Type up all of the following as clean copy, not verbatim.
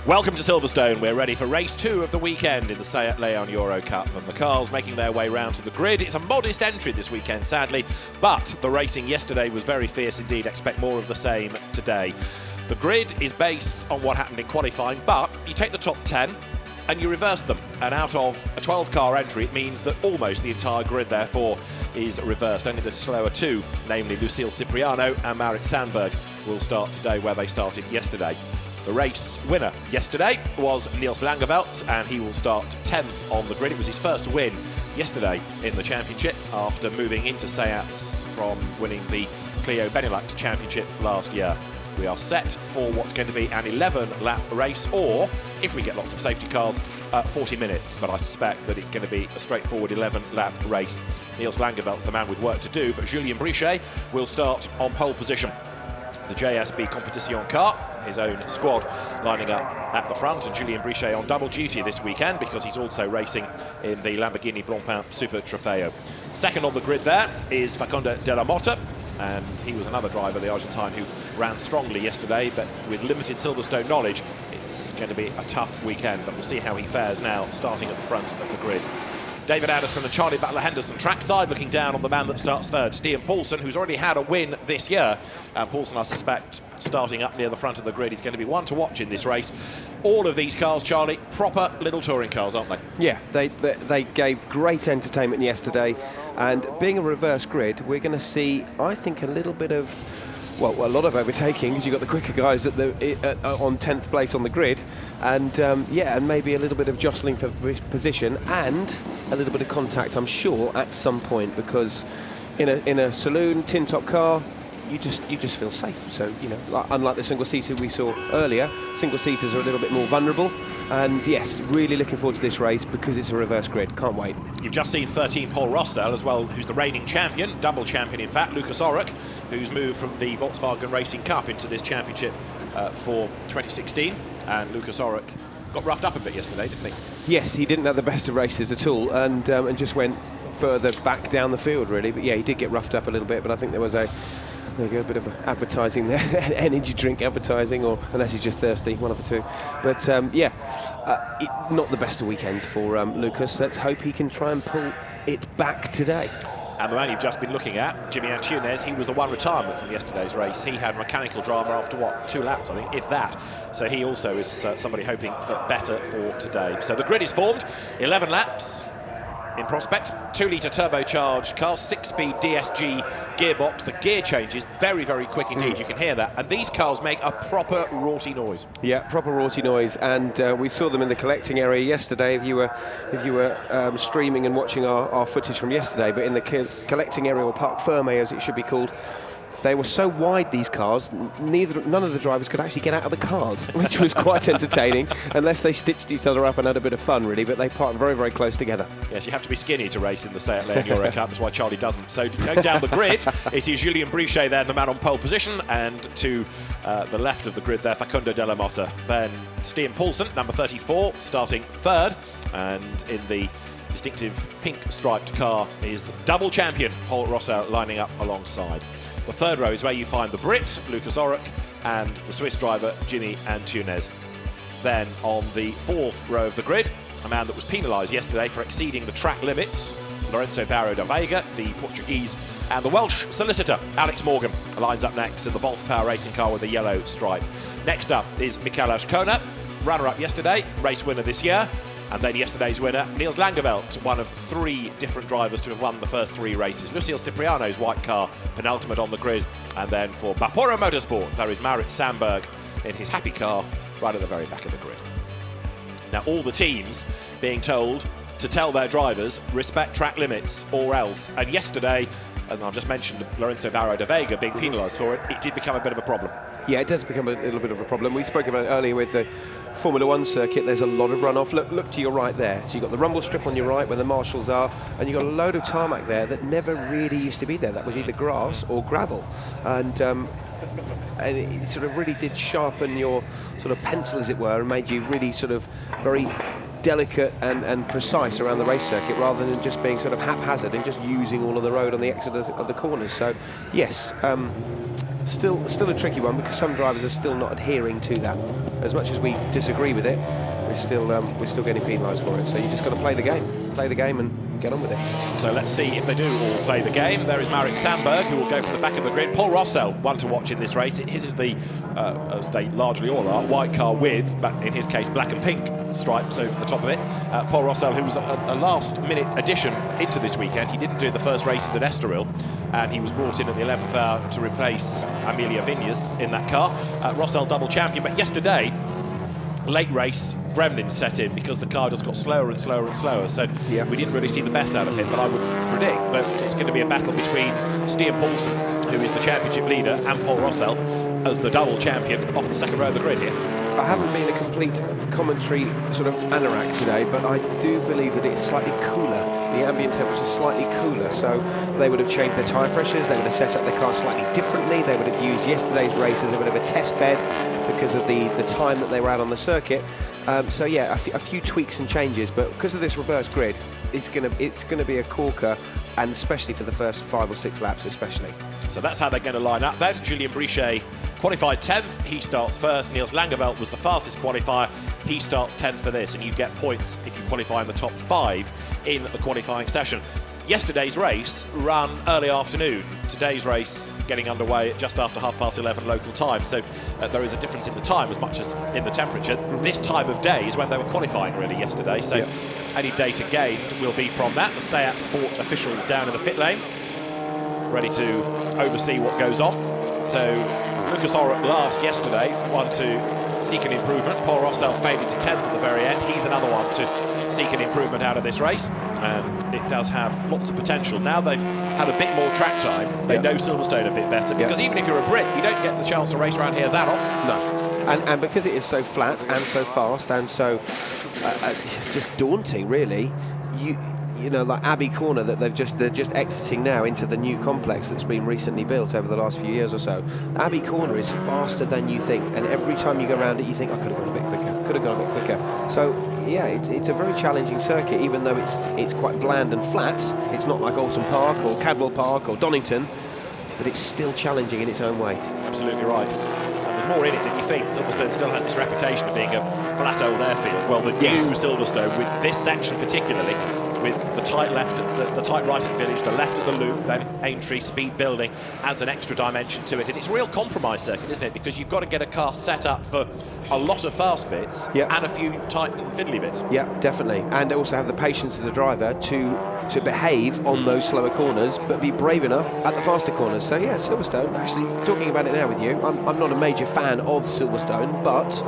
Welcome to Silverstone. We're ready for race 2 of the weekend in the SEAT Leon Eurocup, and the cars making their way round to the grid. It's a modest entry this weekend, sadly, but the racing yesterday was very fierce indeed. Expect more of the same today. The grid is based on what happened in qualifying, but you take the top 10 and you reverse them, and out of a 12-car entry, it means that almost the entire grid, therefore, is reversed. Only the slower two, namely Luclie Cypriano and Marit Sandberg, will start today where they started yesterday. The race winner yesterday was Niels Langeveld, and he will start 10th on the grid. It was his first win yesterday in the championship after moving into SEATs from winning the Clio Benelux Championship last year. We are set for what's going to be an 11-lap race, or, if we get lots of safety cars, 40 minutes. But I suspect that it's going to be a straightforward 11-lap race. Niels Langeveld's the man with work to do, but Julien Brichet will start on pole position. The JSB Competition car, his own squad, lining up at the front, and Julien Brichet on double duty this weekend because he's also racing in the Lamborghini Blancpain Super Trofeo. Second on the grid there is Facundo de la Mota, and he was another driver, the Argentine, who ran strongly yesterday, but with limited Silverstone knowledge, it's going to be a tough weekend, but we'll see how he fares now, starting at the front of the grid. David Addison and Charlie Butler-Henderson trackside, looking down on the man that starts third, Stian Paulsen, who's already had a win this year. And Paulsen, I suspect, starting up near the front of the grid, is going to be one to watch in this race. All of these cars, Charlie, proper little touring cars, aren't they? Yeah, they gave great entertainment yesterday. And being a reverse grid, we're going to see, I think, a little bit of, well, a lot of overtaking, because you've got the quicker guys on 10th place on the grid. And, and maybe a little bit of jostling for position and a little bit of contact, I'm sure, at some point, because in a saloon tin-top car, you just feel safe. So, you know, unlike the single-seater we saw earlier, single-seaters are a little bit more vulnerable. And yes, really looking forward to this race because it's a reverse grid. Can't wait. You've just seen 13 Paul Rossell as well, who's the reigning champion, double champion in fact, Lucas Oruck, who's moved from the Volkswagen Racing Cup into this championship for 2016. And Lucas Oruck got roughed up a bit yesterday, didn't he? Yes, he didn't have the best of races at all, and just went further back down the field, really. But yeah, he did get roughed up a little bit, but I think there was a bit of advertising there, energy drink advertising, or unless he's just thirsty, one of the two. But not the best of weekends for Lucas. Let's hope he can try and pull it back today. And the man you've just been looking at, Jimmy Antunes, he was the one retirement from yesterday's race. He had mechanical drama after, 2 laps, I think, if that. So he also is somebody hoping for better for today. So the grid is formed, 11 laps in prospect, 2-litre turbocharged car, 6-speed DSG gearbox. The gear changes very, very quick indeed. You can hear that. And these cars make a proper rorty noise. Yeah, proper rorty noise. And we saw them in the collecting area yesterday. If you were streaming and watching our footage from yesterday, but in the collecting area, or Parc Ferme as it should be called, they were so wide, these cars, none of the drivers could actually get out of the cars, which was quite entertaining, unless they stitched each other up and had a bit of fun, really, but they parked very, very close together. Yes, you have to be skinny to race in the SEAT Leon Eurocup, that's why Charlie doesn't. So going down the grid, it is Julien Brichet there, the man on pole position, and to the left of the grid there, Facundo de la Mota. Then Stian Paulsen, number 34, starting third, and in the distinctive pink striped car is the double champion, Paul Rossell, lining up alongside. The third row is where you find the Brit, Lucas Oruck, and the Swiss driver, Jimmy Antunes. Then on the fourth row of the grid, a man that was penalised yesterday for exceeding the track limits, Lorenzo Barro da Veiga, the Portuguese, and the Welsh solicitor, Alex Morgan, lines up next in the Volvo Power racing car with the yellow stripe. Next up is Mikel Azcona, runner-up yesterday, race winner this year. And then yesterday's winner, Niels Langeveld, one of 3 different drivers to have won the first 3 races. Luclie Cypriano's white car, penultimate on the grid. And then for Bapora Motorsport, there is Marit Sandberg in his happy car, right at the very back of the grid. Now, all the teams being told to tell their drivers, respect track limits or else. And yesterday, and I've just mentioned Lorenzo Barro da Veiga being penalised for it, it did become a bit of a problem. Yeah, it does become a little bit of a problem. We spoke about it earlier with the Formula 1 circuit. There's a lot of runoff. Look to your right there. So you've got the rumble strip on your right where the marshals are, and you've got a load of tarmac there that never really used to be there. That was either grass or gravel. And it sort of really did sharpen your sort of pencil, as it were, and made you really sort of very delicate and precise around the race circuit, rather than just being sort of haphazard and just using all of the road on the exit of the corners. So, yes, still a tricky one because some drivers are still not adhering to that. As much as we disagree with it, we're still getting penalised for it. So you just got to play the game and get on with it. So let's see if they do all play the game. There is Marek Sandberg, who will go for the back of the grid. Paul Rossell, one to watch in this race. His is the, as they largely all are, white car with, but in his case, black and pink stripes over the top of it. Paul Rossell, who was a last-minute addition into this weekend. He didn't do the first races at Estoril, and he was brought in at the 11th hour to replace Amelia Viñas in that car. Rossell double champion, but yesterday, late race gremlins set in because the car just got slower and slower and slower, so we didn't really see the best out of him. But I would predict that it's going to be a battle between Stian Paulsen, who is the championship leader, and Paul Rossell as the double champion off the second row of the grid here. I haven't been a complete commentary sort of anorak today, but I do believe that it's slightly cooler. The ambient temperature is slightly cooler, so they would have changed their tyre pressures, they would have set up their car slightly differently, they would have used yesterday's race as a bit of a test bed because of the time that they were out on the circuit. So yeah, a few tweaks and changes, but because of this reverse grid, it's gonna be a corker, and especially for the first 5 or 6 laps especially. So that's how they're going to line up then. Julien Brichet qualified 10th, he starts first. Niels Langeveld was the fastest qualifier, he starts 10th for this, and you get points if you qualify in the top 5 in the qualifying session. Yesterday's race ran early afternoon. Today's race getting underway at just after 11:30 local time. So there is a difference in the time as much as in the temperature. This time of day is when they were qualifying really yesterday. So any data gained will be from that. The SEAT Sport officials down in the pit lane, ready to oversee what goes on. So Lucas Orup last yesterday, one to seek an improvement. Paul Rossell faded to 10th at the very end. He's another one to seek an improvement out of this race, and it does have lots of potential. Now they've had a bit more track time, they know Silverstone a bit better, because even if you're a Brit, you don't get the chance to race around here that often. No, and because it is so flat and so fast and so just daunting, really, you know, like Abbey Corner that they're just exiting now into the new complex that's been recently built over the last few years or so. Abbey Corner is faster than you think, and every time you go around it you think, I could have gone a bit quicker. So yeah, it's a very challenging circuit, even though it's quite bland and flat. It's not like Alton Park or Cadwell Park or Donington, but it's still challenging in its own way. Absolutely right. There's more in it than you think. Silverstone still has this reputation of being a flat old airfield. Well, the new Silverstone, with this section particularly, with the tight left, the tight right at Village, the left at the Loop, then Aintree, speed building, adds an extra dimension to it. And it's a real compromise circuit, isn't it? Because you've got to get a car set up for a lot of fast bits and a few tight and fiddly bits. Yeah, definitely. And also have the patience as a driver to behave on those slower corners, but be brave enough at the faster corners. So yeah, Silverstone, actually talking about it now with you, I'm not a major fan of Silverstone, but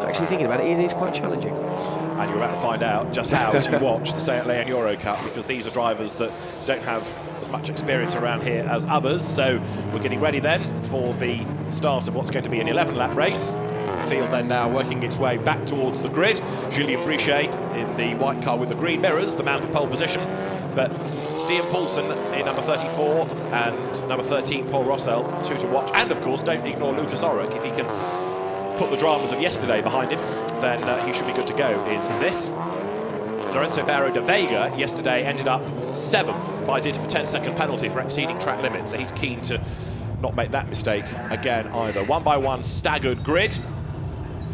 actually thinking about it, it is quite challenging. And you're about to find out just how as you watch the SEAT Leon Eurocup, because these are drivers that don't have as much experience around here as others. So we're getting ready then for the start of what's going to be an 11-lap race. The field then now working its way back towards the grid. Julien Brichet in the white car with the green mirrors, the man for pole position. But Stian Paulsen in number 34 and number 13, Paul Rossell, 2 to watch. And of course, don't ignore Lucas Orup. If he can put the dramas of yesterday behind him, then he should be good to go in this. Lorenzo Barro de Vega yesterday ended up 7th by dint of a 10-second penalty for exceeding track limits, so he's keen to not make that mistake again either. 1-by-1 staggered grid,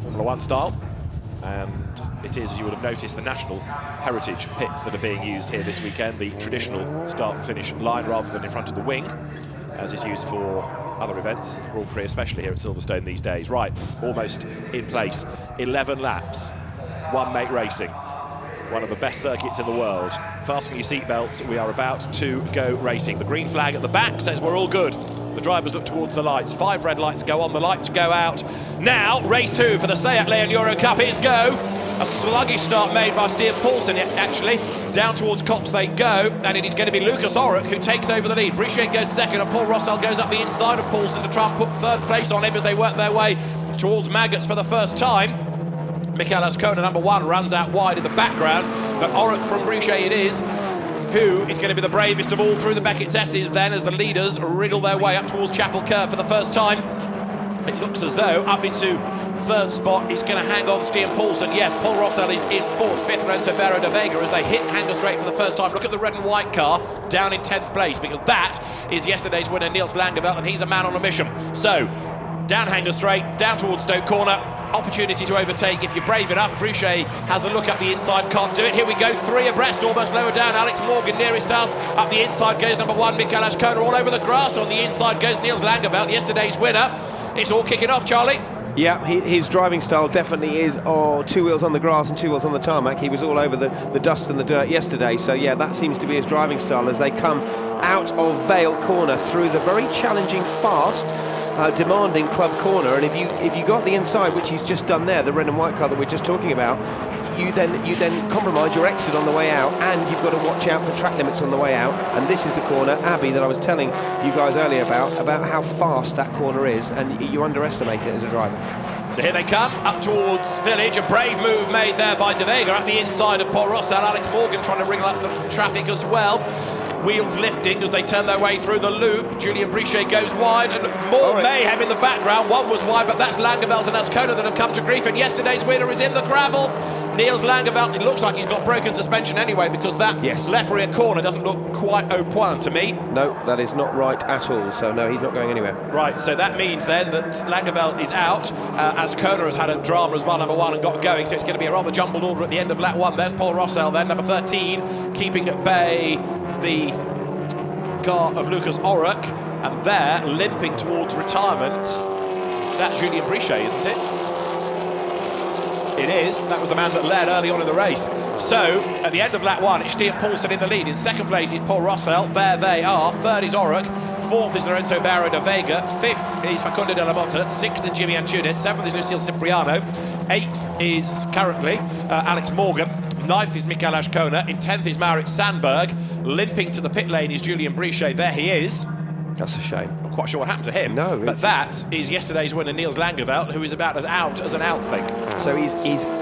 Formula 1 style, and it is, as you would have noticed, the national heritage pits that are being used here this weekend, the traditional start and finish line rather than in front of the wing, as is used for other events, the Grand Prix especially here at Silverstone these days. Right, almost in place, 11 laps, one mate racing, one of the best circuits in the world. Fasten your seatbelts, we are about to go racing. The green flag at the back says we're all good. The drivers look towards the lights. 5 red lights go on, the lights go out. Now, race 2 for the SEAT Leon Eurocup, here's go. A sluggish start made by Stian Paulsen, actually. Down towards Copse they go, and it is going to be Lucas Orup who takes over the lead. Brichet goes second, and Paul Rossell goes up the inside of Paulsen to try and put 3rd place on him as they work their way towards Maggots for the first time. Mikel Azcona, number 1, runs out wide in the background, but Orup from Brichet it is, who is going to be the bravest of all through the Beckett's S's then as the leaders wriggle their way up towards Chapel Curve for the first time. It looks as though up into third spot is going to hang on Stian Paulsen. Yes, Paul Rossell is in fourth, fifth Lorenzo Barro de Vega as they hit Hanger Straight for the first time. Look at the red and white car down in 10th place, because that is yesterday's winner, Niels Langeveld, and he's a man on a mission. So, down Hanger Straight, down towards Stoke Corner. Opportunity to overtake if you're brave enough. Brichet has a look up the inside, can't do it. Here we go, three abreast, almost lower down. Alex Morgan nearest us. Up the inside goes number one, Mikel Azcona, all over the grass. On the inside goes Niels Langeveld, yesterday's winner. It's all kicking off, Charlie. Yeah, his driving style definitely is two wheels on the grass and two wheels on the tarmac. He was all over the dust and the dirt yesterday, so yeah, that seems to be his driving style as they come out of Vale Corner through the very challenging, fast, demanding Club Corner. And if you got the inside, which he's just done there, the red and white car that we're just talking about, you then compromise your exit on the way out, and you've got to watch out for track limits on the way out. And this is the corner, Abbey, that I was telling you guys earlier about how fast that corner is, and you underestimate it as a driver. So here they come, up towards Village. A brave move made there by De Vega up the inside of Paul Rossell. Alex Morgan trying to wriggle up the traffic as well. Wheels lifting as they turn their way through the loop. Julien Brichet goes wide, and more mayhem in the background. One was wide, but that's Langeveld and Azcona that have come to grief, and yesterday's winner is in the gravel. Niels Langeveld, it looks like he's got broken suspension anyway, because that left rear corner doesn't look quite au point to me. No, that is not right at all, so no, he's not going anywhere. Right, so that means then that Langeveld is out. Azcona has had a drama as well, number one, and got going, so it's going to be a rather jumbled order at the end of lap one. There's Paul Rossell then, number 13, keeping at bay the car of Lucas Oruk, and there, limping towards retirement, that's Julien Brichet, isn't it? It is. That was the man that led early on in the race. So, at the end of lap one, it's Stian Paulsen in the lead. In second place is Paul Rossell. There they are. Third is Oruk. Fourth is Lorenzo Barro de Vega. Fifth is Facundo de la Motta. Sixth is Jimmy Antunes. Seventh is Lucile Cipriano. Eighth is currently Alex Morgan. Ninth is Mikel Azcona. In 10th is Maurits Sandberg. Limping to the pit lane is Julien Brichet. There he is. That's a shame. Not quite sure what happened to him. No, but that is yesterday's winner, Niels Langeveld, who is about as out as an out thing. So he's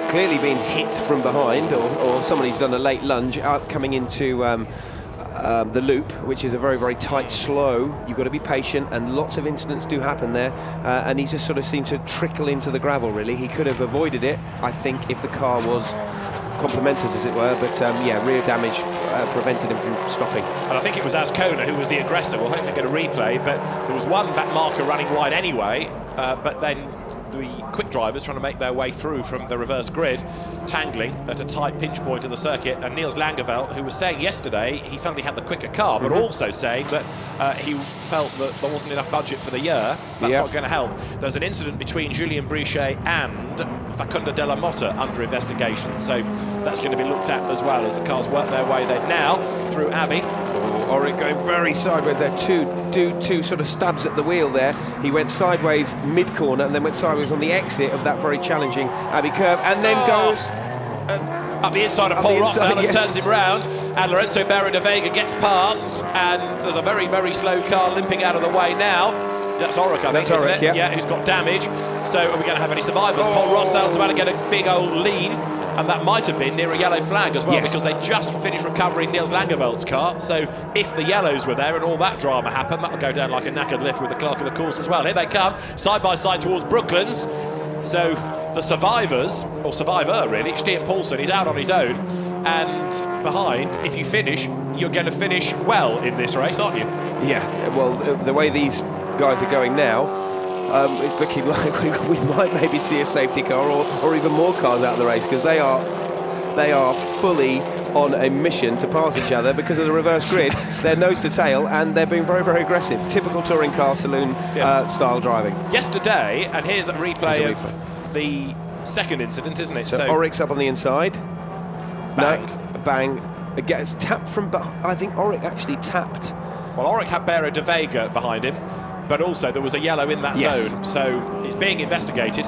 clearly been hit from behind, or somebody's done a late lunge out coming into the loop, which is a very, very tight, slow. You've got to be patient, and lots of incidents do happen there. And he just sort of seemed to trickle into the gravel, really. He could have avoided it, I think, if the car was complementers, as it were, but yeah, rear damage prevented him from stopping. And I think it was Azcona who was the aggressor. We'll hopefully get a replay, but there was one back marker running wide anyway, but then the quick drivers trying to make their way through from the reverse grid, tangling at a tight pinch point of the circuit, and Niels Langeveld, who was saying yesterday he felt he had the quicker car, but also saying that he felt that there wasn't enough budget for the year. That's not going to help. There's an incident between Julien Brichet and Facundo de la Motta under investigation, so that's going to be looked at as well as the cars work their way there now through Abbey. Oruk going very sideways there, two sort of stabs at the wheel there. He went sideways mid-corner and then went sideways on the exit of that very challenging Abbey curve, and then goes up the inside of Paul Rossell and turns him round, and Lorenzo Barro de Vega gets past, and there's a very, very slow car limping out of the way now. That's Oruk, I think, isn't it? Yeah, who's got damage. So are we going to have any survivors? Paul Rossell's about to get a big old lean, and that might have been near a yellow flag as well, because they just finished recovering Niels Langeveld's car. So if the yellows were there and all that drama happened, that'll go down like a knackered lift with the clerk of the course as well. Here they come, side by side towards Brooklands. So the survivors, or survivor really, Stian Paulsen, is out on his own. And behind, if you finish, you're going to finish well in this race, aren't you? Yeah, well, the way these guys are going now, it's looking like we might maybe see a safety car or even more cars out of the race, because they are fully on a mission to pass each other because of the reverse grid. They're nose to tail, and they're being very, very aggressive. Typical touring car saloon style driving. Yesterday, and here's a replay of the second incident, isn't it? So Oruk's up on the inside. Bang. No, bang. Gets tapped from behind. I think Oruk actually tapped. Well, Oruk had Barro de Vega behind him, but also there was a yellow in that zone, so it's being investigated.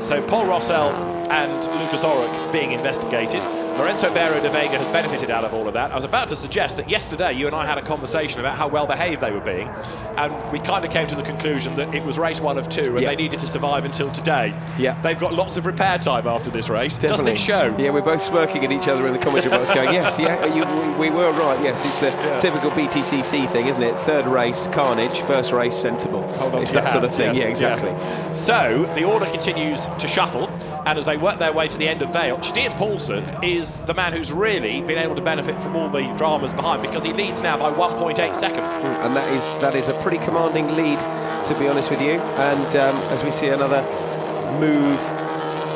So Paul Rossell and Lucas Oruk being investigated. Lorenzo Barro de Vega has benefited out of all of that. I was about to suggest that yesterday you and I had a conversation about how well behaved they were being, and we kind of came to the conclusion that it was race 1 of 2 and they needed to survive until today. Yeah. They've got lots of repair time after this race. Definitely. Doesn't it show? Yeah, we're both smirking at each other in the commentary box going, yes, we were right, yes. It's the typical BTCC thing, isn't it? Third race, carnage, first race, sensible. It's that sort of thing, yes, yeah, exactly. Yeah. So, the order continues to shuffle, and as they work their way to the end of Vale, Stian Paulsen is the man who's really been able to benefit from all the dramas behind, because he leads now by 1.8 seconds. And that is a pretty commanding lead, to be honest with you. And as we see another move,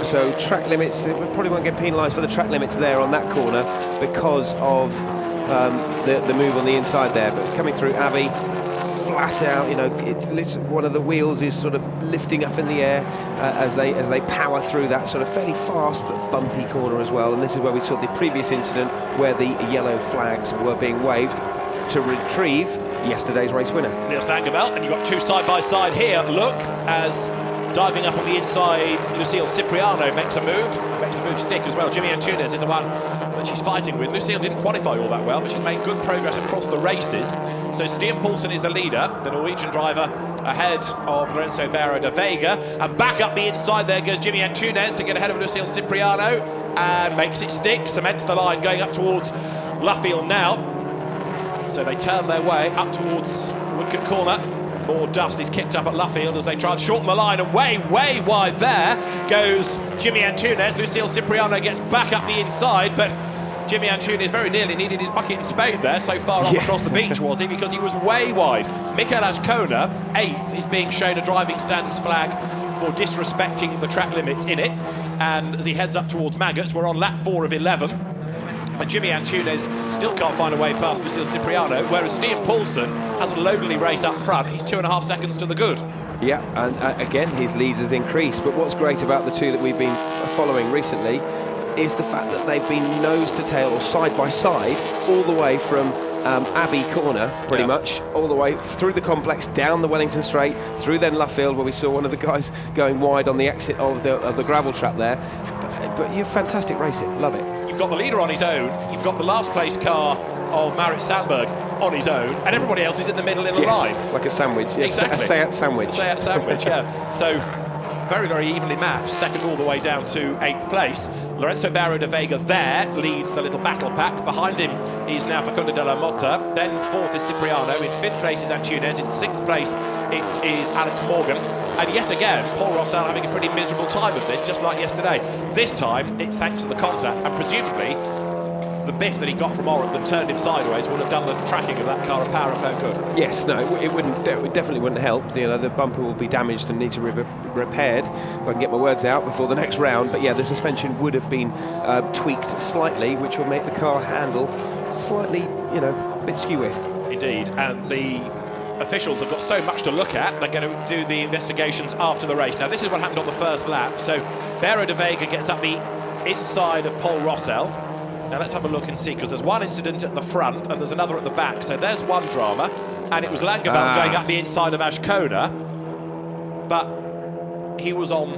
so track limits, we probably won't get penalised for the track limits there on that corner because of the move on the inside there. But coming through Abbey, flat out, you know, it's one of the wheels is sort of lifting up in the air as they power through that sort of fairly fast but bumpy corner as well. And this is where we saw the previous incident where the yellow flags were being waved to retrieve yesterday's race winner, Niels Langeveld. And you've got two side by side here. Look, as diving up on the inside, Lucille Cypriano makes the move stick as well. Jimmy Antunes is the one that she's fighting with. Lucille didn't qualify all that well, but she's made good progress across the races. So Stian Paulsen is the leader, the Norwegian driver, ahead of Lorenzo Barro de Vega. And back up the inside there goes Jimmy Antunes to get ahead of Lucille Cypriano and makes it stick, cements the line going up towards Luffield now. So they turn their way up towards Woodcote Corner. More dust is kicked up at Luffield as they try to shorten the line, and way wide there goes Jimmy Antunes. Lucille Cypriano gets back up the inside, but Jimmy Antunes very nearly needed his bucket and spade there. So far off across the beach was he, because he was way wide. Mikel Azcona, 8th, is being shown a driving standards flag for disrespecting the track limits in it. And as he heads up towards Maggots, we're on lap 4 of 11. And Jimmy Antunes still can't find a way past Lucille Cypriano, whereas Stian Paulsen has a lonely race up front. He's 2.5 seconds to the good. Yeah, and again, his leads has increased. But what's great about the two that we've been following recently is the fact that they've been nose to tail or side by side all the way from Abbey Corner, pretty much, all the way through the complex, down the Wellington Straight, through then Luffield, where we saw one of the guys going wide on the exit of the gravel trap there. But you're fantastic racing, love it. You've got the leader on his own, you've got the last place car of Marit Sandberg on his own, and everybody else is in the middle in the line. It's like a sandwich. Exactly. A SEAT sandwich. A SEAT sandwich, yeah. So very evenly matched, second all the way down to 8th place. Lorenzo Barro de Vega there leads the little battle pack. Behind him is now Facundo de la Mota. Then 4th is Cipriano. In 5th place is Antunes. In 6th place it is Alex Morgan. And yet again, Paul Rossell having a pretty miserable time of this, just like yesterday. This time, it's thanks to the contact, and presumably the biff that he got from Orant that turned him sideways would have done the tracking of that car a power of no good. Yes, no, it wouldn't. It definitely wouldn't help. You know, the bumper will be damaged and need to be repaired. If I can get my words out before the next round. But yeah, the suspension would have been tweaked slightly, which will make the car handle slightly, you know, a bit skewy. Indeed, and the officials have got so much to look at, they're going to do the investigations after the race. Now, this is what happened on the first lap. So, Barro de Vega gets up the inside of Paul Rossell. Now, let's have a look and see, because there's one incident at the front and there's another at the back. So, there's one drama, and it was Langeveld going up the inside of Azcona, but he was on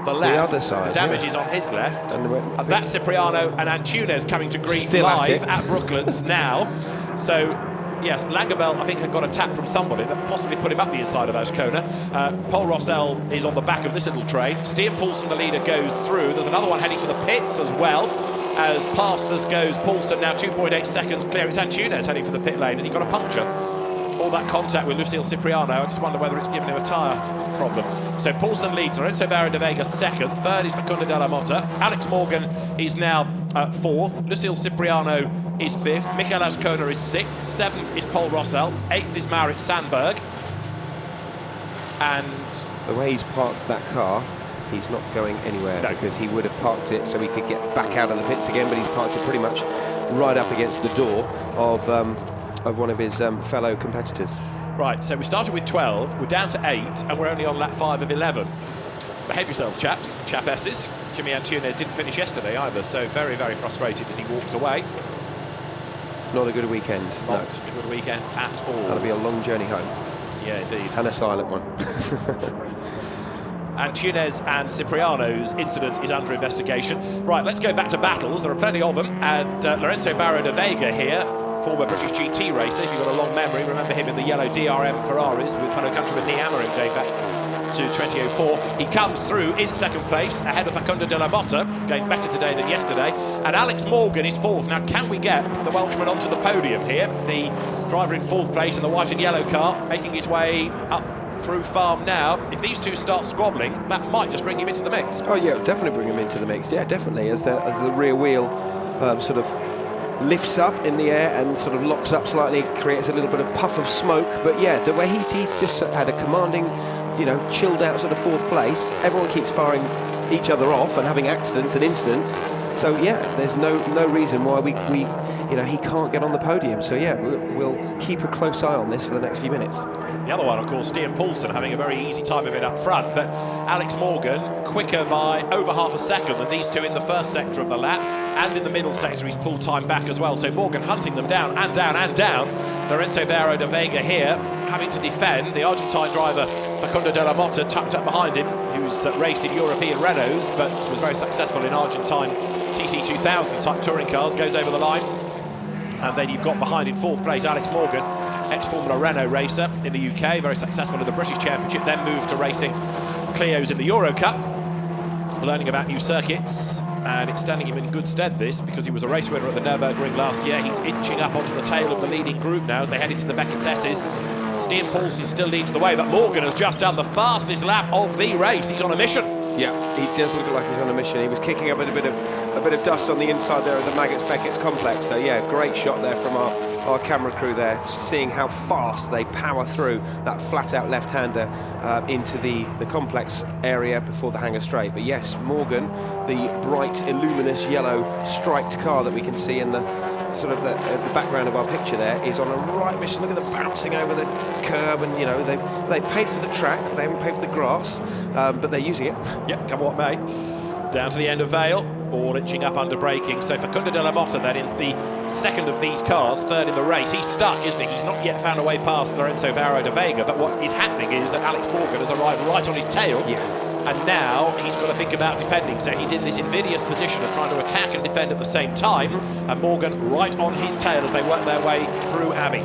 the left. The other side, the damage is on his left. And that's Cipriano and Antunes coming to grief Still live at Brooklands now. So, yes, Langeveld, I think, had got a tap from somebody that possibly put him up the inside of Azcona. Paul Rossell is on the back of this little train. Stian Paulsen, the leader, goes through. There's another one heading for the pits as well. As past us goes Paulsen, now 2.8 seconds clear. It's Antunes heading for the pit lane. Has he got a puncture? All that contact with Lucille Cipriano, I just wonder whether it's given him a tyre problem. So Paulsen leads, Lorenzo Barro de Vega 2nd, 3rd is Facundo de la Mota. Alex Morgan is now 4th, Lucille Cipriano is 5th, Mikel Azcona is 6th, 7th is Paul Rossell, 8th is Marit Sandberg. And the way he's parked that car, he's not going anywhere, because he would have parked it so he could get back out of the pits again, but he's parked it pretty much right up against the door of one of his fellow competitors. Right, so we started with 12, we're down to 8, and we're only on lap 5 of 11. Behave yourselves, chaps, chapesses. Jimmy Antunes didn't finish yesterday either, so very frustrated as he walks away. Not a good weekend. Not a good weekend at all. That'll be a long journey home. Yeah, indeed. And a silent one. And Túnez and Cypriano's incident is under investigation. Right, let's go back to battles. There are plenty of them. And Lorenzo Barro de Vega here, former British GT racer. If you've got a long memory, remember him in the yellow DRM Ferraris with fellow countryman Lee Amorim going back to 2004. He comes through in second place ahead of Facundo de la Motta, going better today than yesterday. And Alex Morgan is fourth. Now, can we get the Welshman onto the podium here? The driver in fourth place in the white and yellow car, making his way up through Farm now. If these two start squabbling, that might just bring him into the mix. Oh yeah, definitely bring him into the mix. Yeah, definitely. As the rear wheel sort of lifts up in the air and sort of locks up slightly, creates a little bit of puff of smoke. But yeah, the way he's just had a commanding, you know, chilled out sort of fourth place. Everyone keeps firing each other off and having accidents and incidents. So yeah, there's no reason why we you know, he can't get on the podium. So yeah, we'll keep a close eye on this for the next few minutes. The other one, of course, Stian Paulsen having a very easy time of it up front, but Alex Morgan quicker by over half a second than these two in the first sector of the lap, and in the middle sector he's pulled time back as well. So Morgan hunting them down and down and down. Lorenzo Barro de Vega here having to defend. The Argentine driver Facundo de la Motta tucked up behind him, who's raced in European Renaults but was very successful in Argentine TC2000 type touring cars, goes over the line. And then you've got behind in fourth place Alex Morgan, ex-Formula Renault racer in the UK, very successful in the British Championship, then moved to racing Clios in the Eurocup, learning about new circuits, and it's standing him in good stead this, because he was a race winner at the Nürburgring last year. He's inching up onto the tail of the leading group now as they head into the Beckett's S's. Stian Paulsen still leads the way, but Morgan has just done the fastest lap of the race. He's on a mission. Yeah, he does look like he's on a mission. He was kicking up a bit of dust on the inside there of the Beckett's complex. So yeah, great shot there from our camera crew there, seeing how fast they power through that flat-out left-hander into the complex area before the hangar straight. But yes, Morgan, the bright, luminous yellow striped car that we can see in the sort of the background of our picture there, is on a right mission. Look at them bouncing over the curb, and you know they've paid for the track, they haven't paid for the grass, but they're using it. Yep, come what may. Down to the end of Vale, all inching up under braking. So Facundo de la Motta then in the second of these cars, third in the race. He's stuck, isn't he? He's not yet found a way past Lorenzo Barro de Vega, but what is happening is that Alex Morgan has arrived right on his tail. Yeah. And now he's got to think about defending. So he's in this invidious position of trying to attack and defend at the same time. And Morgan right on his tail as they work their way through Abbey.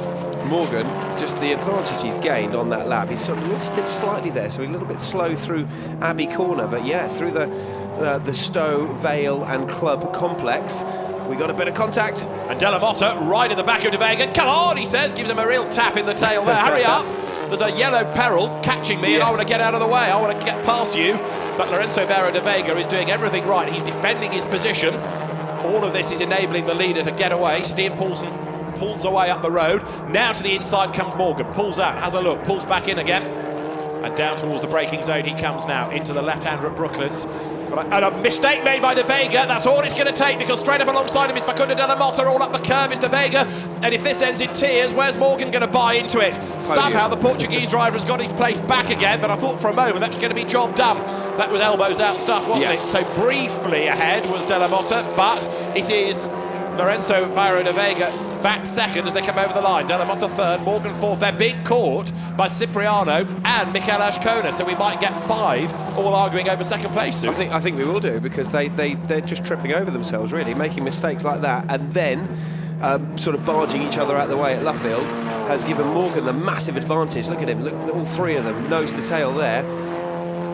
Morgan, just the advantage he's gained on that lap, he's sort of lost it slightly there, so he's a little bit slow through Abbey Corner, but yeah, through the Stowe, Vale and Club complex, we got a bit of contact. And de la Motta right in the back of de Vega. Come on, he says, gives him a real tap in the tail there. Hurry up. There's a yellow peril catching me, and I want to get out of the way. I want to get past you. But Lorenzo Barro de Vega is doing everything right. He's defending his position. All of this is enabling the leader to get away. Stian Paulsen pulls away up the road. Now to the inside comes Morgan. Pulls out, has a look, pulls back in again. And down towards the braking zone he comes now, into the left-hander at Brooklands. And a mistake made by de Vega. That's all it's going to take, because straight up alongside him is Facundo de la Motta. All up the curb is de Vega. And if this ends in tears, where's Morgan going to buy into it? Somehow the Portuguese driver has got his place back again, but I thought for a moment that was going to be job done. That was elbows out stuff, wasn't it? So briefly ahead was de la Motta, but it is Lorenzo Barro de Vega back second as they come over the line. De la Motta third, Morgan fourth. They're being caught by Cypriano and Mikel Azcona, so we might get five all arguing over second place soon. I think we will do, because they're just tripping over themselves, really, making mistakes like that, and then sort of barging each other out the way at Luffield has given Morgan the massive advantage. Look at him, look, all three of them, nose to tail there,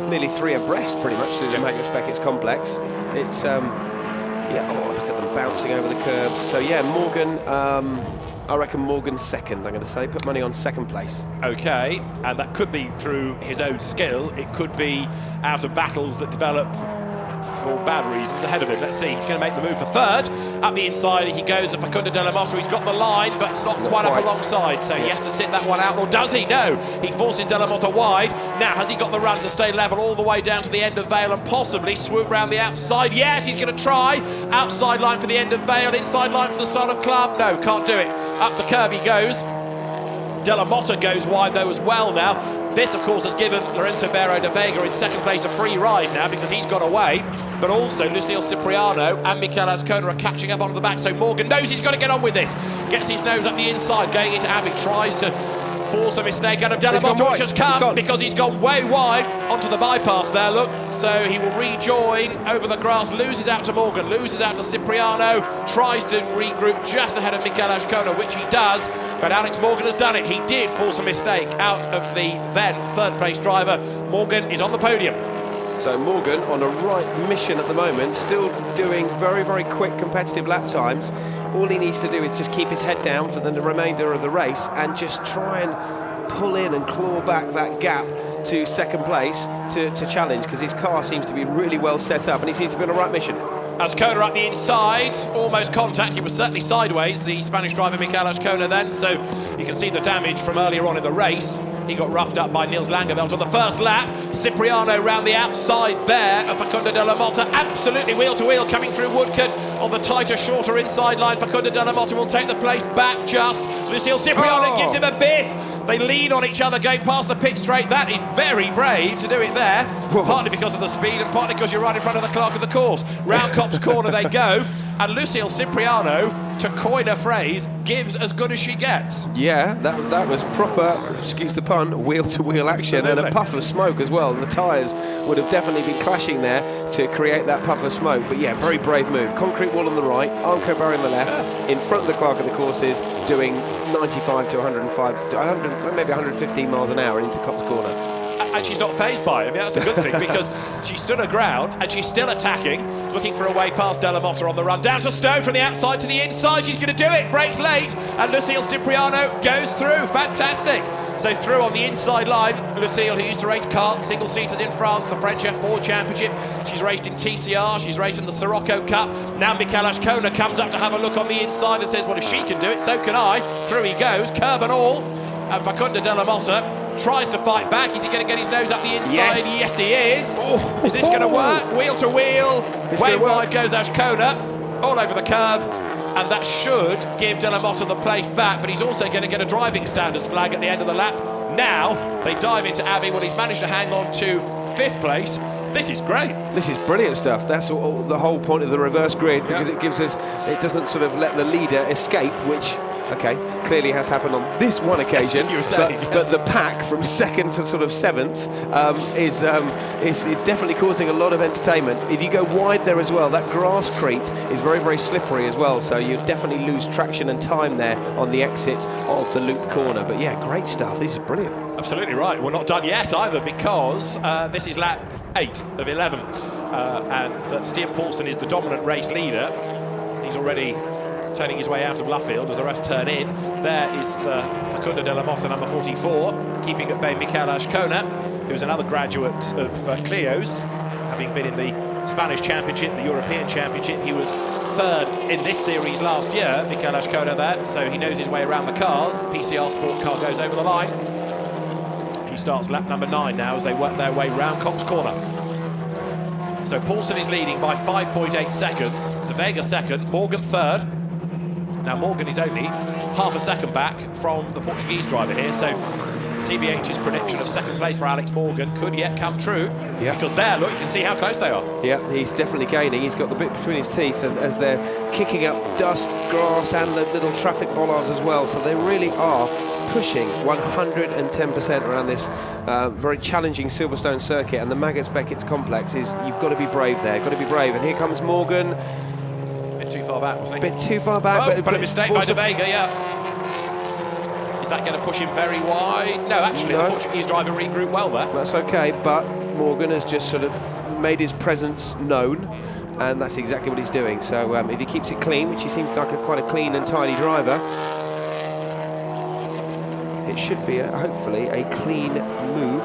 nearly three abreast pretty much through the Magnus Beckett's complex. It's yeah, oh, look at them bouncing over the curbs. So yeah, Morgan, I reckon Morgan's second, I'm going to say. Put money on second place. Okay, and that could be through his own skill. It could be out of battles that develop for bad reasons ahead of him. Let's see, he's going to make the move for third. Up the inside he goes to Facundo de la Motta. He's got the line, but not quite up alongside, so he has to sit that one out. Or does he? No, he forces de la Motta wide. Now, has he got the run to stay level all the way down to the end of Vale and possibly swoop round the outside? Yes, he's going to try. Outside line for the end of Vale, inside line for the start of Club. No, can't do it. Up the curb he goes. De la Motta goes wide though as well now. This, of course, has given Lorenzo Barro de Vega in second place a free ride now, because he's got away. But also, Lucille Cipriano and Mikel Azcona are catching up onto the back. So Morgan knows he's got to get on with this. Gets his nose up the inside, going into Abbey, tries to force a mistake out of Delamotte, which has come because he's gone way wide onto the bypass there, look. So he will rejoin over the grass, loses out to Morgan, loses out to Cypriano, tries to regroup just ahead of Mikel Azcona, which he does, but Alex Morgan has done it. He did force a mistake out of the then third place driver. Morgan is on the podium. So Morgan on a right mission at the moment, still doing very, very quick competitive lap times. All he needs to do is just keep his head down for the remainder of the race and just try and pull in and claw back that gap to second place to challenge, because his car seems to be really well set up and he seems to be on a right mission. Azcona up the inside, almost contact. He was certainly sideways, the Spanish driver Mikel Azcona then, so you can see the damage from earlier on in the race. He got roughed up by Niels Langeveld on the first lap. Cipriano round the outside there of Facundo Delamotte, absolutely wheel to wheel coming through Woodcote on the tighter, shorter inside line. Facundo Delamotte will take the place back just. Lucille Cipriano gives him a biff. They lean on each other going past the pit straight. That is very brave to do it there. Whoa. Partly because of the speed and partly because you're right in front of the clerk of the course. Round Copse Corner they go, and Lucille Cipriano, to coin a phrase, gives as good as she gets. Yeah, that was proper, excuse the pun, wheel-to-wheel action. Absolutely. And a puff of smoke as well. The tyres would have definitely been clashing there to create that puff of smoke. But yeah, very brave move. Concrete wall on the right, Armco bar on the left, in front of the clerk of the courses, doing 95 to 105, to 100, maybe 115 miles an hour into Copse Corner. And she's not fazed by it. I mean, that's the good thing, because she stood her ground and she's still attacking, looking for a way past Delamotte on the run. Down to Stowe from the outside to the inside. She's going to do it. Breaks late. And Lucille Cipriano goes through. Fantastic. So through on the inside line. Lucille, who used to race kart, single-seaters in France, the French F4 Championship. She's raced in TCR. She's raced in the Sirocco Cup. Now Mikel Azcona comes up to have a look on the inside and says, well, if she can do it, so can I. Through he goes, curb and all. And Facundo Delamotte tries to fight back. Is he going to get his nose up the inside? Yes, yes he is. Is this going to work? Wheel to wheel. Way wide goes Azcona, all over the curb. And that should give Delamotte the place back, but he's also going to get a driving standards flag at the end of the lap. Now they dive into Abbey. Well, he's managed to hang on to fifth place. This is great. This is brilliant stuff. That's all, the whole point of the reverse grid, because it gives us, it doesn't sort of let the leader escape, which, okay, clearly has happened on this one occasion. You were saying, but the pack from second to sort of seventh is definitely causing a lot of entertainment. If you go wide there as well, that grasscrete is very, very slippery as well, so you definitely lose traction and time there on the exit of the loop corner. But yeah, great stuff. This is brilliant. Absolutely right. We're not done yet either, because this is lap 8 of 11, and Stian Paulsen is the dominant race leader. He's already turning his way out of Luffield as the rest turn in. There is Facundo Delamotte, number 44, keeping at bay Mikel Azcona, who's another graduate of Clio's, having been in the Spanish Championship, the European Championship. He was third in this series last year, Mikel Azcona there, so he knows his way around the cars. The PCR Sport car goes over the line. He starts lap number 9 now as they work their way round Copse Corner. So Paulsen is leading by 5.8 seconds. De Vega second, Morgan third. Now Morgan is only half a second back from the Portuguese driver here, so CBH's prediction of second place for Alex Morgan could yet come true. Yeah. Because there, look, you can see how close they are. Yeah, he's definitely gaining. He's got the bit between his teeth, and as they're kicking up dust, grass, and the little traffic bollards as well. So they really are pushing 110% around this very challenging Silverstone circuit, and the Maggotts Beckett's complex is, you've got to be brave there, got to be brave. And here comes Morgan. A bit too far back, wasn't he? A bit too far back. But a mistake by De Vega, yeah. Is that going to push him very wide? No, actually, the Portuguese driver regrouped well there. That's okay, but Morgan has just sort of made his presence known, and that's exactly what he's doing. So if he keeps it clean, which he seems like quite a clean and tidy driver, it should be, hopefully, a clean move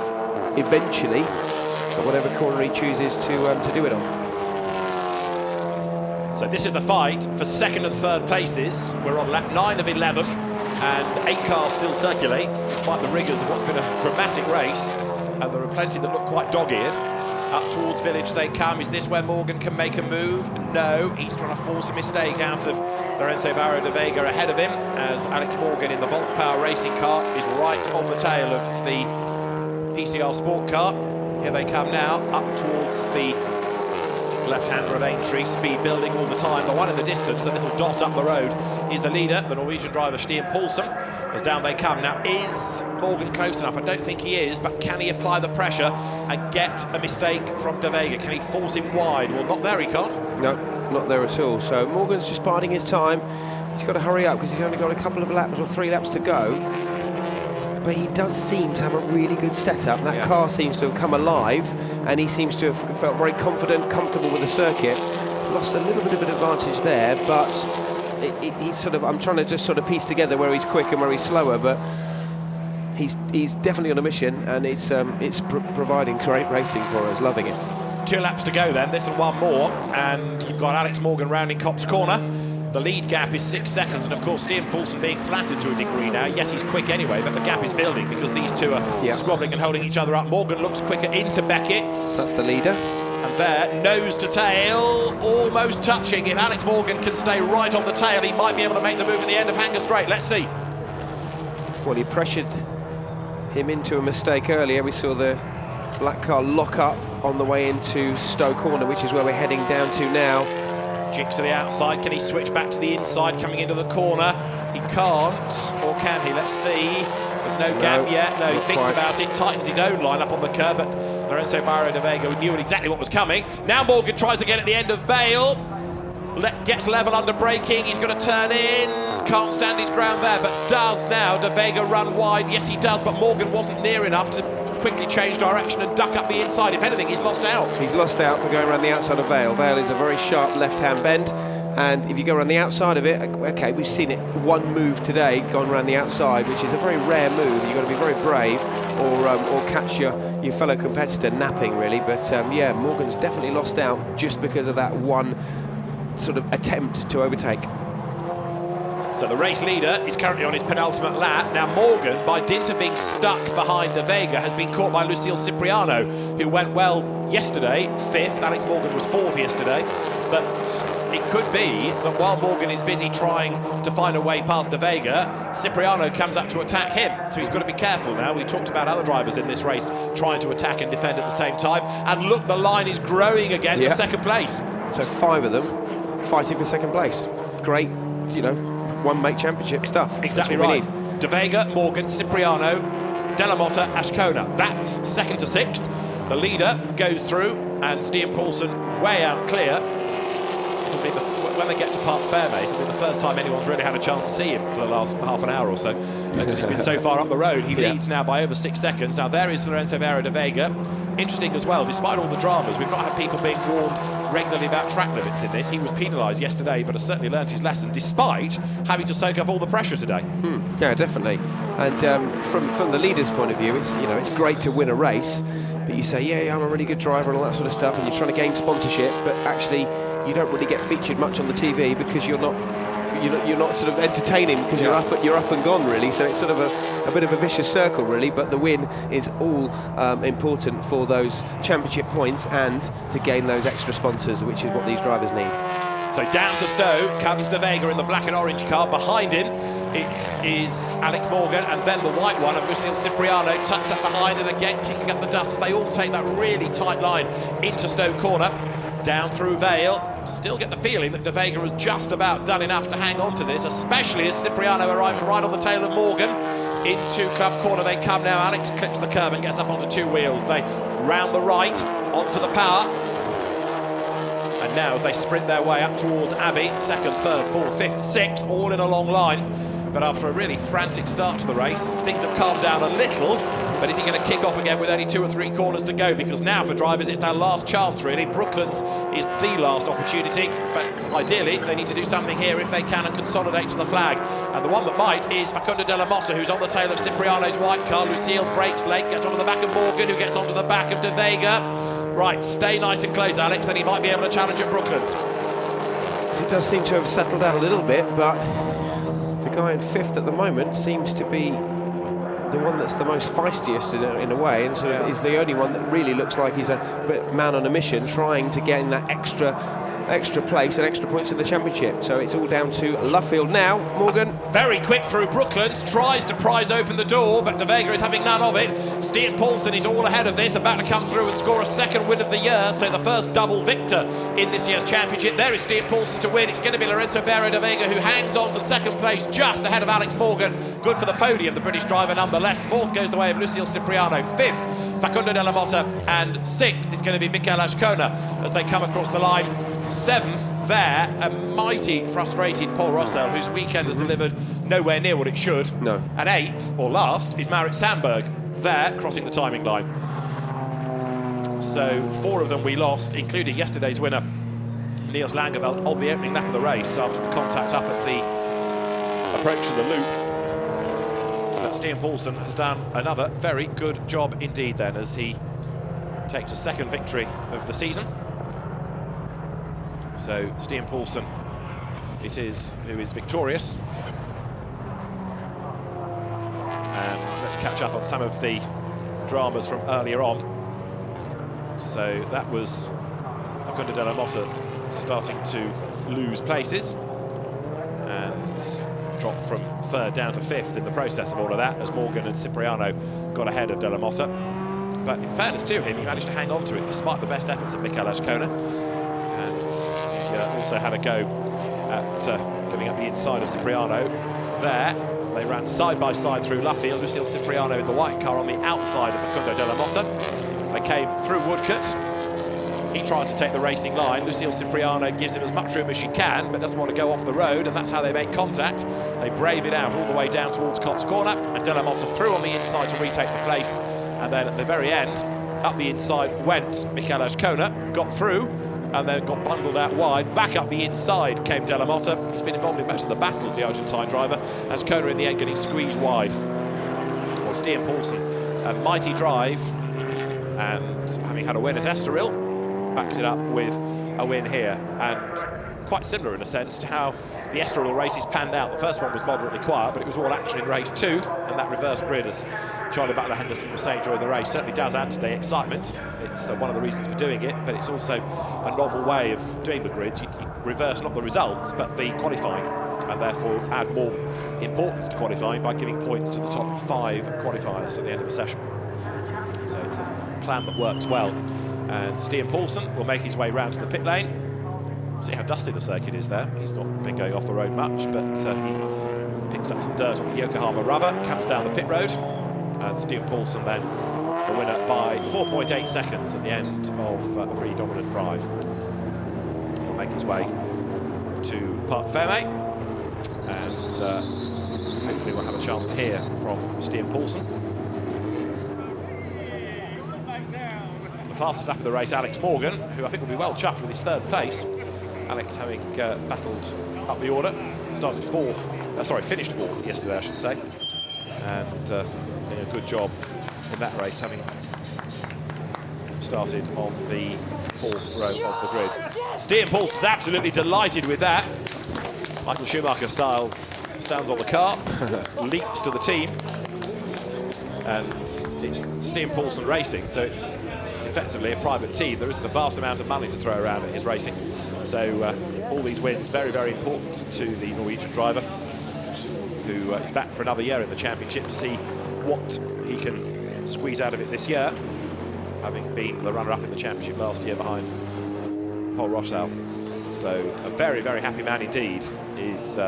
eventually at whatever corner he chooses to do it on. So this is the fight for second and third places. We're on lap 9 of 11. And 8 cars still circulate, despite the rigours of what's been a dramatic race. And there are plenty that look quite dog-eared. Up towards Village they come. Is this where Morgan can make a move? No, he's trying to force a mistake out of Lorenzo Barro de Vega ahead of him, as Alex Morgan in the Volt Power racing car is right on the tail of the PCR Sport car. Here they come now, up towards the left-hander of Aintree, speed building all the time. The one in the distance, the little dot up the road, is the leader, the Norwegian driver Stian Paulsen. As down they come. Now, is Morgan close enough? I don't think he is, but can he apply the pressure and get a mistake from De Vega? Can he force him wide? Well, not there, he can't. No, not there at all. So Morgan's just biding his time. He's got to hurry up because he's only got a couple of laps or 3 laps to go. But he does seem to have a really good setup. That car seems to have come alive, and he seems to have felt very confident, comfortable with the circuit. Lost a little bit of an advantage there, but he's sort of, I'm trying to just sort of piece together where he's quick and where he's slower, but he's definitely on a mission, and it's providing great racing for us. Loving it. 2 laps to go then, this and 1 more, and you've got Alex Morgan rounding Copse Corner. The lead gap is 6 seconds, and of course Stian Paulsen being flattered to a degree now. Yes, he's quick anyway, but the gap is building because these two are squabbling and holding each other up. Morgan looks quicker into Beckett's. That's the leader. And there, nose to tail, almost touching. If Alex Morgan can stay right on the tail, he might be able to make the move at the end of Hanger Straight. Let's see. Well, he pressured him into a mistake earlier. We saw the black car lock up on the way into Stowe Corner, which is where we're heading down to now. Jinx to the outside. Can he switch back to the inside coming into the corner? He can't, or can he? Let's see. There's no gap yet. No, he thinks about it, tightens his own line up on the curb, but Lorenzo Barrio de Vega knew exactly what was coming. Now Morgan tries again at the end of Vale. Gets level under braking. He's going to turn in. Can't stand his ground there, but does now. De Vega run wide. Yes, he does, but Morgan wasn't near enough to quickly change direction and duck up the inside. If anything, he's lost out. He's lost out for going around the outside of Vale. Vale is a very sharp left-hand bend, and if you go around the outside of it, okay, we've seen it one move today, gone around the outside, which is a very rare move. You've got to be very brave, or catch your fellow competitor napping, really. But yeah, Morgan's definitely lost out just because of that one sort of attempt to overtake. So the race leader is currently on his penultimate lap. Now Morgan, by dint of being stuck behind De Vega, has been caught by Lucile Cypriano, who went well yesterday, 5th. Alex Morgan was 4th yesterday. But it could be that while Morgan is busy trying to find a way past De Vega, Cypriano comes up to attack him. So he's got to be careful now. We talked about other drivers in this race trying to attack and defend at the same time. And look, the line is growing again for 2nd place. So 5 of them fighting for 2nd place. Great, you know, one-make championship stuff. Exactly right. De Vega, Morgan, Cipriano, Della Motta, Azcona. That's 2nd to 6th. The leader goes through, and Stian Paulsen way out clear. It'll be when they get to Park Fairmay, it'll be the first time anyone's really had a chance to see him for the last half an hour or so, because he's been so far up the road. He leads now by over 6 seconds. Now there is Lorenzo Barrio de Vega. Interesting as well, despite all the dramas, we've not had people being warned regularly about track limits in this. He was penalised yesterday, but has certainly learnt his lesson, despite having to soak up all the pressure today. Yeah, definitely. And from the leader's point of view, it's great to win a race, but you say, yeah, I'm a really good driver and all that sort of stuff, and you're trying to gain sponsorship, but actually you don't really get featured much on the TV because you're not sort of entertaining, because you're up and gone, really. So it's sort of a bit of a vicious circle, really. But the win is all important for those championship points and to gain those extra sponsors, which is what these drivers need. So down to Stowe comes De Vega in the black and orange car. Behind him it is Alex Morgan, and then the white one of Lucile Cipriano tucked up behind, and again kicking up the dust. They all take that really tight line into Stowe Corner. Down through Vale. Still get the feeling that De Vega has just about done enough to hang on to this, especially as Cipriano arrives right on the tail of Morgan. Into Club Corner they come now. Alex clips the curb and gets up onto 2 wheels. They round the right onto the power. And now as they sprint their way up towards Abbey, 2nd, 3rd, 4th, 5th, 6th, all in a long line. But after a really frantic start to the race, things have calmed down a little. But is he going to kick off again with only 2 or 3 corners to go? Because now for drivers, it's their last chance, really. Brooklands is the last opportunity. But ideally, they need to do something here if they can and consolidate to the flag. And the one that might is Facundo Della Motta, who's on the tail of Cipriano's white car. Lucile breaks late, gets onto the back of Morgan, who gets onto the back of De Vega. Right, stay nice and close, Alex, then he might be able to challenge at Brooklands. It does seem to have settled down a little bit, but the guy in 5th at the moment seems to be the one that's the most feistiest in a way, and sort of is the only one that really looks like he's a man on a mission, trying to gain that extra extra place and extra points in the championship. So it's all down to Luffield now. Morgan. Very quick through Brooklands, tries to prise open the door, but De Vega is having none of it. Stian Paulsen is all ahead of this, about to come through and score a second win of the year, so the first double victor in this year's championship. There is Stian Paulsen to win. It's going to be Lorenzo Barrio De Vega who hangs on to second place just ahead of Alex Morgan. Good for the podium, the British driver nonetheless. Fourth goes the way of Lucile Cypriano. Fifth, Facundo Della Motta, and sixth is going to be Mikel Azcona as they come across the line. Seventh there, a mighty frustrated Paul Rossell, whose weekend has delivered nowhere near what it should. No. And eighth, or last, is Marit Sandberg, there, crossing the timing line. So 4 of them we lost, including yesterday's winner, Niels Langeveld, on the opening lap of the race after the contact up at the approach to the loop. But Stian Paulsen has done another very good job indeed then, as he takes a second victory of the season. So Stian Paulsen it is who is victorious. And let's catch up on some of the dramas from earlier on. So that was Facundo Della Motta starting to lose places and dropped from 3rd down to 5th in the process of all of that, as Morgan and Cipriano got ahead of Della Motta. But in fairness to him, he managed to hang on to it despite the best efforts of Mikel Azcona. And he also had a go at getting up the inside of Cipriano. There, they ran side by side through Luffield. Lucile Cipriano in the white car on the outside of Facundo Della Motta. They came through Woodcote. He tries to take the racing line. Lucile Cipriano gives him as much room as she can, but doesn't want to go off the road, and that's how they make contact. They brave it out all the way down towards Cops Corner, and Della Motta through on the inside to retake the place. And then at the very end, up the inside went Mikel Azcona, got through, and then got bundled out wide. Back up the inside came Della Motta. He's been involved in most of the battles, the Argentine driver. Azcona in the end getting squeezed wide. Well, Stian Paulsen, a mighty drive, and having had a win at Estoril, backs it up with a win here, and quite similar in a sense to how the Estoril races panned out. The first one was moderately quiet, but it was all action in race 2, and that reverse grid, as Charlie Butler-Henderson was saying during the race, certainly does add to the excitement. It's one of the reasons for doing it, but it's also a novel way of doing the grids. You reverse not the results, but the qualifying, and therefore add more importance to qualifying by giving points to the top 5 qualifiers at the end of a session. So it's a plan that works well. And Stian Paulsen will make his way round to the pit lane. See how dusty the circuit is there. He's not been going off the road much, but he picks up some dirt on the Yokohama rubber, camps down the pit road, and Stian Paulsen then the winner by 4.8 seconds at the end of a pretty dominant drive. He'll make his way to Parc Fermé, and hopefully we'll have a chance to hear from Stian Paulsen. The fastest lap of the race, Alex Morgan, who I think will be well chuffed with his 3rd place. Alex having battled up the order, finished 4th yesterday, I should say, and doing a good job in that race, having started on the 4th row of the grid. Stian Paulsen's absolutely delighted with that. Michael Schumacher style, stands on the car, leaps to the team, and it's Stian Paulsen Racing, so it's effectively a private team. There isn't a vast amount of money to throw around at his racing. So all these wins very, very important to the Norwegian driver, who is back for another year in the championship to see what he can squeeze out of it this year, having been the runner-up in the championship last year behind Paul Rossell. So a very, very happy man indeed is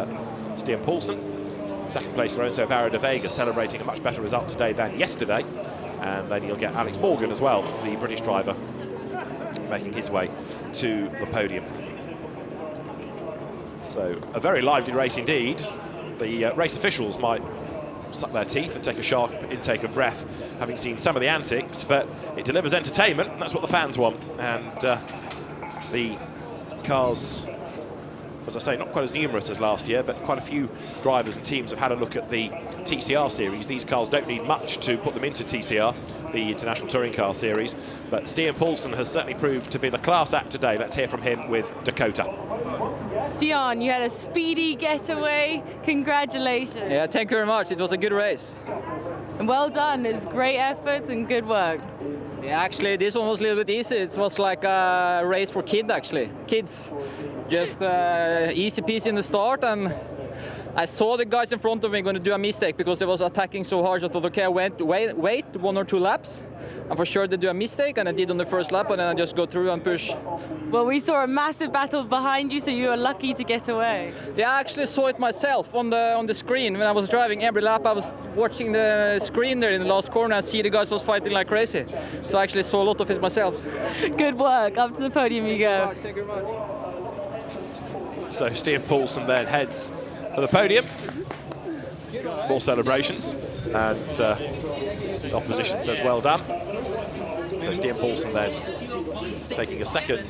Stian Paulsen. 2nd place Lorenzo Barrio De Vega, celebrating a much better result today than yesterday. And then you'll get Alex Morgan as well, the British driver, making his way to the podium. So a very lively race indeed. The race officials might suck their teeth and take a sharp intake of breath, having seen some of the antics, but it delivers entertainment, and that's what the fans want. And the cars, as I say, not quite as numerous as last year, but quite a few drivers and teams have had a look at the TCR series. These cars don't need much to put them into TCR, the International Touring Car Series, but Stian Paulsen has certainly proved to be the class act today. Let's hear from him with Dakota. Stian, you had a speedy getaway. Congratulations. Yeah, thank you very much. It was a good race. And well done. It's great efforts and good work. Yeah, actually, this one was a little bit easy. It was like a race for kids. Just easy peasy in the start, and I saw the guys in front of me going to do a mistake because they was attacking so hard. So I thought, okay, I wait 1 or 2 laps, and for sure they do a mistake, and I did on the first lap, and then I just go through and push. Well, we saw a massive battle behind you, so you were lucky to get away. Yeah, I actually saw it myself on the screen when I was driving every lap. I was watching the screen there in the last corner and see the guys was fighting like crazy. So I actually saw a lot of it myself. Good work. Up to the podium you go. Thank you very much. So Stian Paulsen then heads for the podium. More celebrations, and the opposition says well done. So Stian Paulsen then taking a second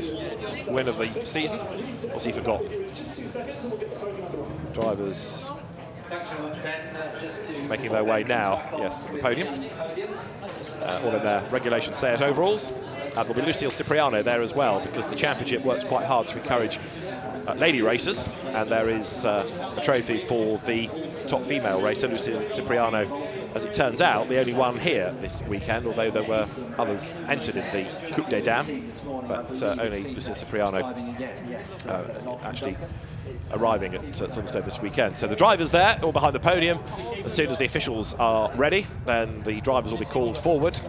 win of the season. What's he forgot? Drivers making their way now, yes, to the podium. All in their regulation SEAT overalls. There'll be Luclie Cypriano there as well, because the championship works quite hard to encourage lady racers, and there is a trophy for the top female racer, Luclie Cypriano, as it turns out, the only one here this weekend, although there were others entered in the Coupe des Dames, but only Luclie Cypriano actually arriving at Silverstone this weekend. So the drivers there, all behind the podium. As soon as the officials are ready, then the drivers will be called forward,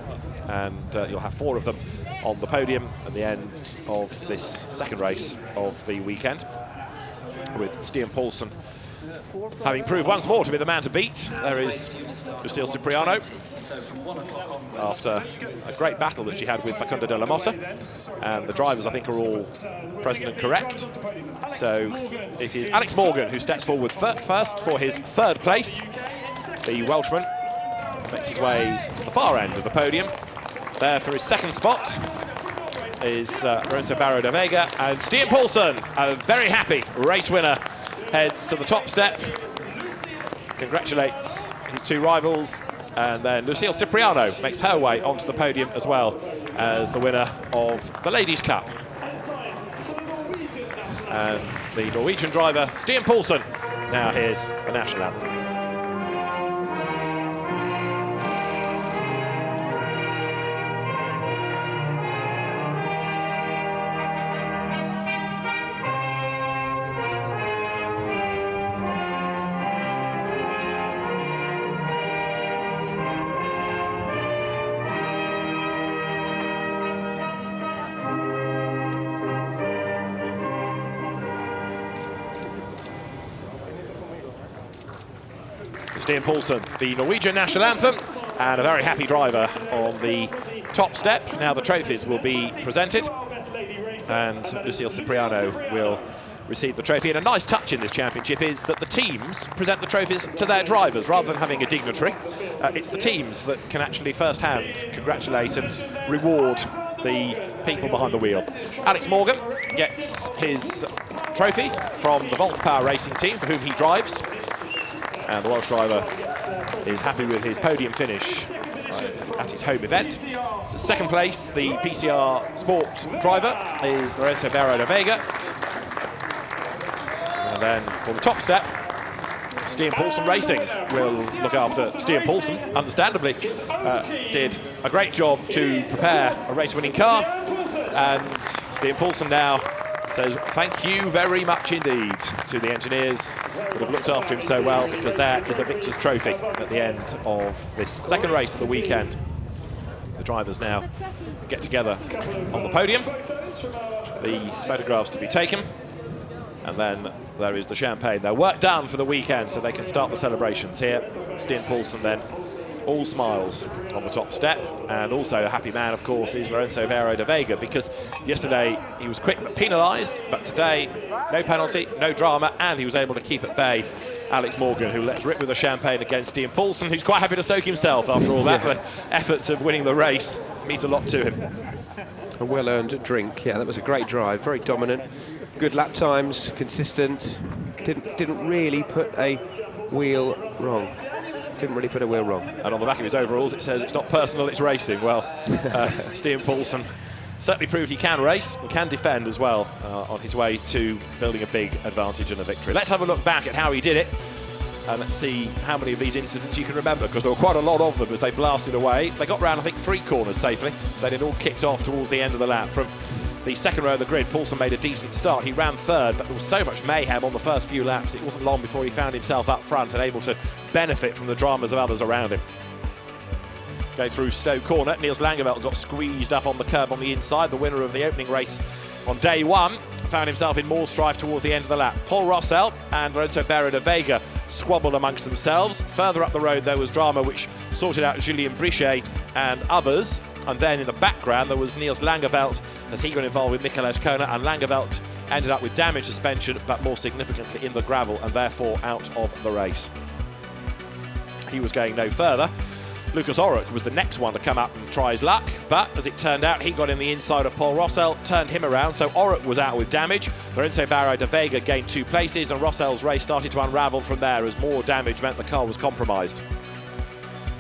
and you'll have 4 of them on the podium at the end of this second race of the weekend, with Stian Paulsen having proved once more to be the man to beat. There is Luclie Cypriano, after a great battle that she had with Facundo de la Motta, and the drivers, I think, are all present and correct. So it is Alex Morgan who steps forward first for his 3rd place. The Welshman makes his way to the far end of the podium. There for his 2nd spot is Lorenzo Barro da Vega, and Stian Paulsen, a very happy race winner, heads to the top step, congratulates his 2 rivals, and then Luclie Cypriano makes her way onto the podium as well as the winner of the Ladies Cup. And the Norwegian driver, Stian Paulsen, now hears the national anthem. Stian Paulsen, the Norwegian national anthem, and a very happy driver on the top step. Now the trophies will be presented, and Luclie Cypriano will receive the trophy. And a nice touch in this championship is that the teams present the trophies to their drivers rather than having a dignitary. It's the teams that can actually first-hand congratulate and reward the people behind the wheel. Alex Morgan gets his trophy from the Volt Power Racing team, for whom he drives. And the Welsh driver is happy with his podium finish at his home event. Second place, the PCR Sport driver, is Lorenzo Barro da Vega. And then for the top step, Stian Paulsen Racing will look after Stian Paulsen, understandably. Did a great job to prepare a race-winning car. And Stian Paulsen now says thank you very much indeed to the engineers that have looked after him so well, because there is a victor's trophy at the end of this second race of the weekend. The drivers now get together on the podium, the photographs to be taken, and then there is the champagne. Their work done for the weekend, so they can start the celebrations here. Stian Paulsen then all smiles on the top step, and also a happy man, of course, is Lorenzo Barro da Vega, because yesterday he was quick but penalised, but today no penalty, no drama, and he was able to keep at bay Alex Morgan, who lets rip with the champagne against Stian Paulsen, who's quite happy to soak himself after all that. The efforts of winning the race means a lot to him. A well-earned drink. Yeah, that was a great drive, very dominant, good lap times, consistent, didn't really put a wheel wrong. Didn't really put a wheel wrong. And on the back of his overalls it says it's not personal, it's racing. Well, Stian Paulsen certainly proved he can race and can defend as well on his way to building a big advantage and a victory. Let's have a look back at how he did it and let's see how many of these incidents you can remember, because there were quite a lot of them as they blasted away. They got round, I think, 3 corners safely. Then it all kicked off towards the end of the lap. From the second row of the grid, Paulsen made a decent start. He ran third, but there was so much mayhem on the first few laps. It wasn't long before he found himself up front and able to benefit from the dramas of others around him. Go through Stowe Corner. Niels Langeveld got squeezed up on the curb on the inside. The winner of the opening race on day 1 found himself in more strife towards the end of the lap. Paul Rossell and Lorenzo Barra de Vega squabbled amongst themselves. Further up the road there was drama which sorted out Julien Brichet and others. And then in the background there was Niels Langeveld as he got involved with Mikel Azcona, and Langeveld ended up with damaged suspension, but more significantly in the gravel, and therefore out of the race. He was going no further. Lucas Oruck was the next one to come up and try his luck, but as it turned out, he got in the inside of Paul Rossell, turned him around, so Oruck was out with damage. Lorenzo Barra de Vega gained 2 places, and Rossell's race started to unravel from there as more damage meant the car was compromised.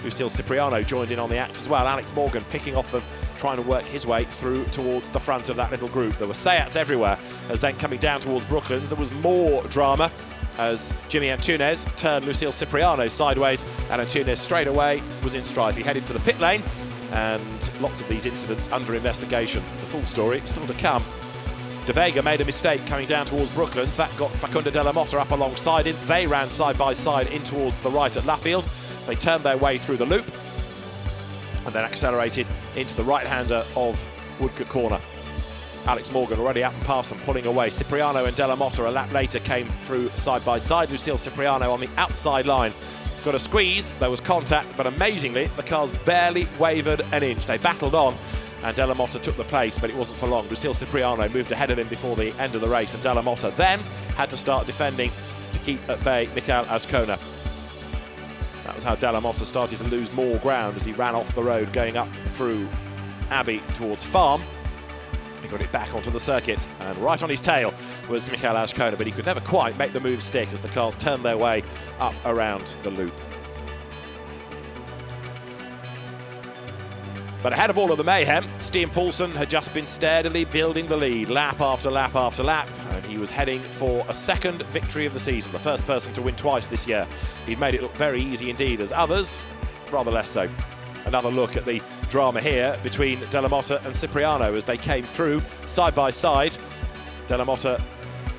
Lucile Cypriano joined in on the act as well. Alex Morgan picking off them, trying to work his way through towards the front of that little group. There were SEATs everywhere, as then coming down towards Brooklands, there was more drama as Jimmy Antunes turned Lucile Cypriano sideways, and Antunes straight away was in strife. He headed for the pit lane, and lots of these incidents under investigation. The full story still to come. De Vega made a mistake coming down towards Brooklands. That got Facundo Della Motta up alongside him. They ran side by side in towards the right at Luffield. They turned their way through the loop and then accelerated into the right-hander of Woodcote Corner. Alex Morgan already up and past them, pulling away. Cipriano and Della Motta a lap later came through side by side. Lucile Cipriano on the outside line got a squeeze, there was contact, but amazingly the cars barely wavered an inch. They battled on and Della Motta took the place, but it wasn't for long. Lucile Cipriano moved ahead of him before the end of the race, and Della Motta then had to start defending to keep at bay Mikel Azcona. That was how Della Motta started to lose more ground as he ran off the road going up through Abbey towards Farm. He got it back onto the circuit, and right on his tail was Mikel Azcona, but he could never quite make the move stick as the cars turned their way up around the loop. But ahead of all of the mayhem, Stian Paulsen had just been steadily building the lead, lap after lap after lap, and he was heading for a second victory of the season, the first person to win twice this year. He'd made it look very easy indeed, as others, rather less so. Another look at the drama here between Della Motta and Cipriano as they came through side by side. Della Motta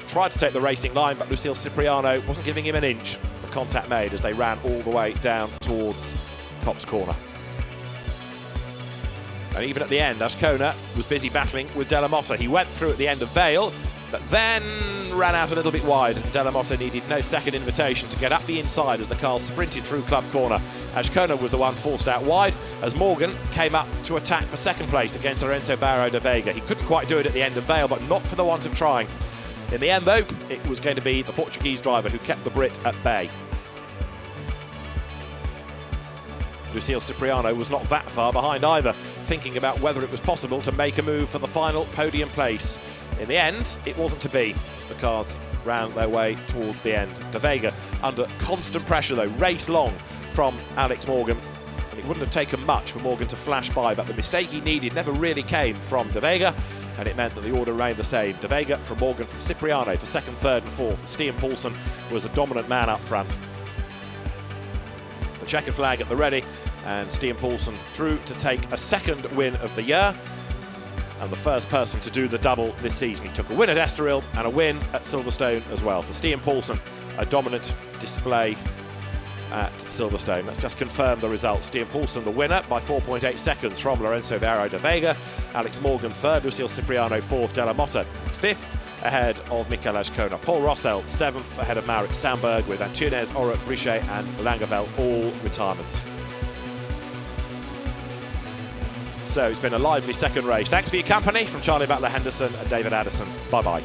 tried to take the racing line, but Lucile Cipriano wasn't giving him an inch. The contact made as they ran all the way down towards Copse Corner. And even at the end, Azcona was busy battling with Della Motta. He went through at the end of Vale, but then ran out a little bit wide. Della Motta needed no second invitation to get up the inside as the car sprinted through Club Corner. Azcona was the one forced out wide as Morgan came up to attack for second place against Lorenzo Barra de Vega. He couldn't quite do it at the end of Vale, but not for the want of trying. In the end, though, it was going to be the Portuguese driver who kept the Brit at bay. Lucile Cipriano was not that far behind either, thinking about whether it was possible to make a move for the final podium place. In the end, it wasn't to be, as the cars ran their way towards the end. De Vega under constant pressure, though, race long from Alex Morgan. And it wouldn't have taken much for Morgan to flash by, but the mistake he needed never really came from De Vega, and it meant that the order remained the same. De Vega from Morgan from Cipriano for second, third and fourth. Stian Paulsen was a dominant man up front. The checker flag at the ready, and Stian Paulsen through to take a second win of the year, and the first person to do the double this season. He took a win at Estoril and a win at Silverstone as well. For Stian Paulsen, a dominant display at Silverstone. Let's just confirm the results. Stian Paulsen the winner by 4.8 seconds from Lorenzo Barra de Vega. Alex Morgan third, Lucile Cipriano fourth, Della Motta fifth ahead of Mikel Azcona. Paul Rossell seventh ahead of Marit Sandberg, with Antunes, Oruck, Brichet and Langeveld all retirements. So it's been a lively second race. Thanks for your company from Charlie Butler Henderson and David Addison. Bye-bye.